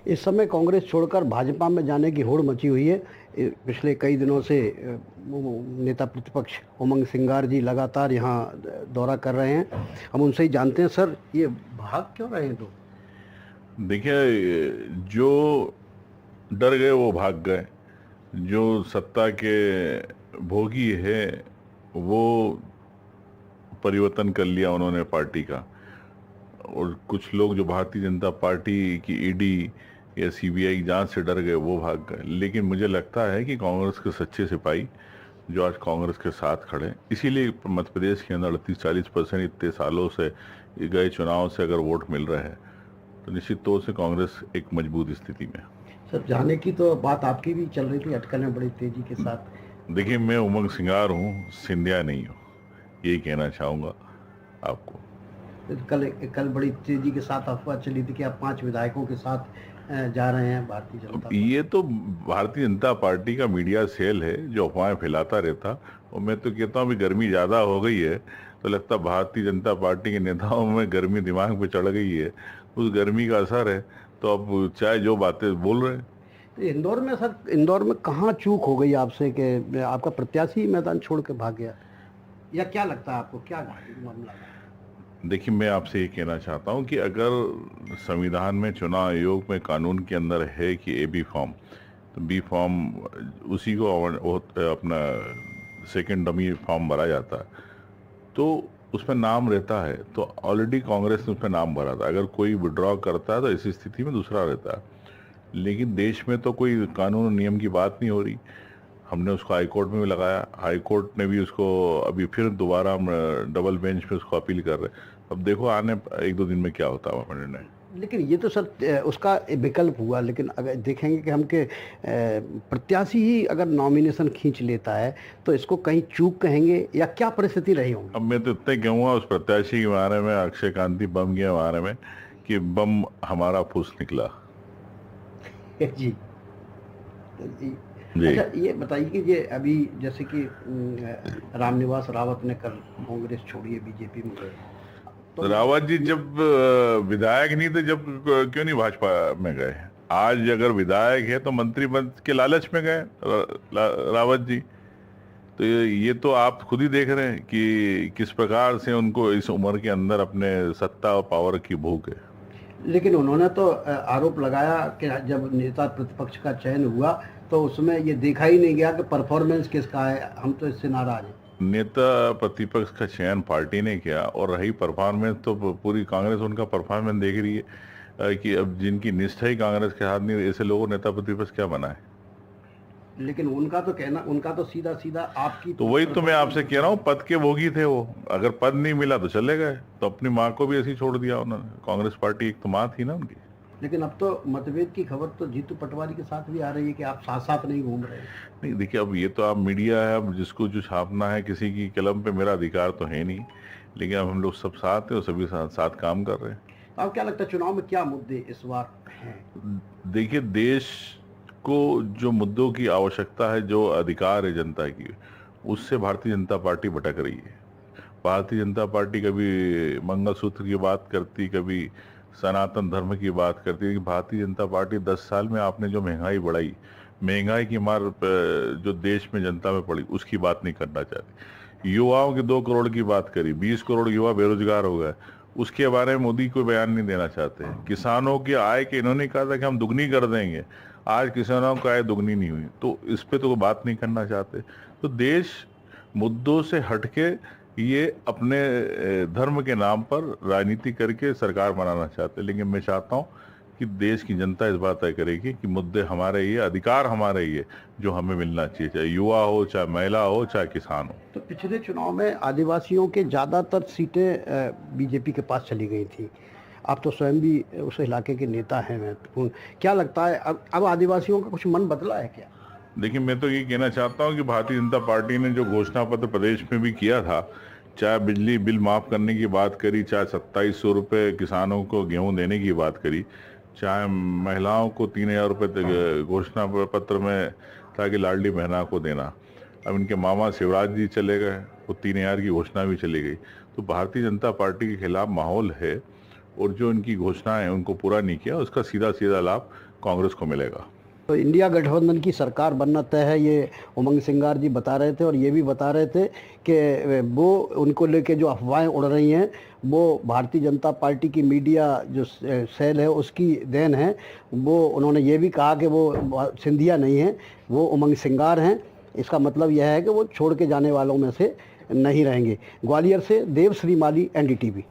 इस समय कांग्रेस छोड़कर भाजपा में जाने की होड़ मची हुई है। पिछले कई दिनों से वो नेता प्रतिपक्ष उमंग सिंगार जी लगातार यहाँ दौरा कर रहे हैं। हम उनसे ही जानते हैं, सर ये भाग क्यों रहे हैं तो? देखिए, जो डर गए वो भाग गए। जो सत्ता के भोगी है वो परिवर्तन कर लिया उन्होंने पार्टी का, और कुछ लोग जो भारतीय जनता पार्टी की ईडी या सीबीआई की जांच से डर गए वो भाग गए। लेकिन मुझे लगता है कि कांग्रेस के सच्चे सिपाही जो आज कांग्रेस के साथ खड़े हैं, इसीलिए मध्य प्रदेश के अंदर 38-40% इतने सालों से गए चुनाव से अगर वोट मिल रहे हैं तो निश्चित तौर से कांग्रेस एक मजबूत स्थिति में है। सर जाने की तो बात आपकी भी चल रही थी, अटकलें बड़ी तेजी के साथ। देखिए, मैं उमंग सिंगार हूँ, सिंधिया नहीं हूँ, यही कहना चाहूँगा आपको। कल कल बड़ी तेजी के साथ अफवाह चली थी कि आप 5 विधायकों के साथ जा रहे हैं भारतीय जनता अब पार्टी। ये तो भारतीय जनता पार्टी का मीडिया सेल है जो अफवाहें फैलाता रहता, और मैं तो कहता हूँ अभी गर्मी ज़्यादा हो गई है तो लगता भारतीय जनता पार्टी के नेताओं में गर्मी दिमाग पे चढ़ गई है, उस गर्मी का असर है। तो अब चाहे जो बातें बोल रहे हैं। तो इंदौर में सर, इंदौर में कहाँ चूक हो गई आपसे कि आपका प्रत्याशी मैदान छोड़ के भाग गया, या क्या लगता है आपको, क्या मामला है? देखिए, मैं आपसे ये कहना चाहता हूँ कि अगर संविधान में, चुनाव आयोग में, कानून के अंदर है कि ए बी फॉर्म, तो बी फॉर्म उसी को अपना सेकंड डमी फॉर्म भरा जाता है, तो उसमें नाम रहता है। तो ऑलरेडी कांग्रेस ने उसमें नाम भरा था। अगर कोई विड्रॉ करता है तो इस स्थिति में दूसरा रहता है। लेकिन देश में तो कोई कानून और नियम की बात नहीं हो रही। हमने उसको हाई कोर्ट में भी लगाया, हाई कोर्ट ने भी उसको अभी फिर दोबारा हम डबल बेंच पे उसको अपील कर रहे हैं। अब देखो आने 1-2 दिन में क्या होता है निर्णय। लेकिन ये तो सर उसका विकल्प हुआ, लेकिन अगर देखेंगे कि हम के प्रत्याशी ही अगर नॉमिनेशन खींच लेता है तो इसको कहीं चूक कहेंगे, या क्या परिस्थिति रही होगी? अब मैं तो इतने कहूँगा उस प्रत्याशी के बारे में, अक्षय कांति बम के बारे में, कि बम हमारा फूस निकला। जी जी। जी। अच्छा ये बताइए कि ये अभी जैसे कि रामनिवास रावत ने कल कांग्रेस छोड़ी है, बीजेपी में गए, तो रावत जी जब विधायक नहीं थे, जब क्यों नहीं भाजपा में गए? आज अगर विधायक है तो मंत्री पद के लालच में गए रावत जी। तो ये तो आप खुद ही देख रहे हैं कि किस प्रकार से उनको इस उम्र के अंदर अपने सत्ता और पावर की भूख है। लेकिन उन्होंने तो आरोप लगाया कि जब नेता प्रतिपक्ष का चयन हुआ तो उसमें ये देखा ही नहीं गया कि परफॉर्मेंस किसका है, हम तो इससे नाराज हैं। नेता प्रतिपक्ष का चयन पार्टी ने किया, और रही परफॉर्मेंस तो पूरी कांग्रेस उनका परफॉर्मेंस देख रही है कि अब जिनकी निष्ठा ही कांग्रेस के हाथ नहीं, ऐसे लोगों नेता प्रतिपक्ष क्या बनाए। लेकिन उनका तो कहना, उनका तो सीधा सीधा आपकी तो वही तो मैं आपसे कह रहा हूँ, पद के भोगी थे वो। अगर पद नहीं मिला तो चले गए, तो अपनी माँ को भी ऐसे ही छोड़ दिया उन्होंने। कांग्रेस पार्टी एक तो माँ थी ना उनकी। लेकिन अब तो मतभेद की खबर तो जीतू पटवारी के साथ भी आ रही है कि आप साथ साथ नहीं घूम रहे हैं। नहीं, देखिए, अब ये तो आप मीडिया है, अब जिसको जो छापना है, किसी की कलम पे मेरा अधिकार तो है नहीं। लेकिन अब हम लोग सब साथ हैं और सभी साथ साथ काम कर रहे हैं। तो आप क्या लगता है चुनाव में क्या मुद्दे इस बार हैं? देखिए, देश को जो मुद्दों की आवश्यकता है, जो अधिकार है जनता की, उससे भारतीय जनता पार्टी भटक रही है। भारतीय जनता पार्टी कभी मंगलसूत्र की बात करती, कभी सनातन धर्म की बात करती है। भारतीय जनता पार्टी 10 साल में आपने जो महंगाई बढ़ाई, महंगाई की मार जो देश में जनता में पड़ी, उसकी बात नहीं करना चाहती। युवाओं के 2 करोड़ की बात करी, 20 करोड़ युवा बेरोजगार हो गए, उसके बारे में मोदी कोई बयान नहीं देना चाहते हैं। किसानों की आय के इन्होंने कहा था कि हम दुगनी कर देंगे, आज किसानों की आय दुगनी नहीं हुई, तो इस पे तो कोई बात नहीं करना चाहते। तो देश मुद्दों से हटके ये अपने धर्म के नाम पर राजनीति करके सरकार बनाना चाहते हैं। लेकिन मैं चाहता हूँ कि देश की जनता इस बात तय करेगी कि मुद्दे हमारे ही है, अधिकार हमारे ही है, जो हमें मिलना चाहिए, चाहे युवा हो, चाहे महिला हो, चाहे किसान हो। तो पिछले चुनाव में आदिवासियों के ज़्यादातर सीटें बीजेपी के पास चली गई थी। आप तो स्वयं भी उस इलाके के नेता हैं महत्वपूर्ण, क्या लगता है अब आदिवासियों का कुछ मन बदला है क्या? देखिए, मैं तो ये कहना चाहता हूँ कि भारतीय जनता पार्टी ने जो घोषणा पत्र प्रदेश में भी किया था, चाहे बिजली बिल माफ करने की बात करी, चाहे 2700 रुपये किसानों को गेहूं देने की बात करी, चाहे महिलाओं को 3000 रुपये घोषणा पत्र में ताकि लाडली बहना को देना। अब इनके मामा शिवराज जी चले गए, वो 3000 की घोषणा भी चली गई। तो भारतीय जनता पार्टी के खिलाफ माहौल है, और जो इनकी घोषणाएं उनको पूरा नहीं किया, उसका सीधा सीधा लाभ कांग्रेस को मिलेगा। तो इंडिया गठबंधन की सरकार बनना तय है, ये उमंग सिंगार जी बता रहे थे। और ये भी बता रहे थे कि वो उनको लेके जो अफवाहें उड़ रही हैं वो भारतीय जनता पार्टी की मीडिया जो सेल है उसकी देन है। वो उन्होंने ये भी कहा कि वो सिंधिया नहीं है, वो उमंग सिंगार हैं। इसका मतलब यह है कि वो छोड़ के जाने वालों में से नहीं रहेंगे। ग्वालियर से देव श्री माली, NDTV।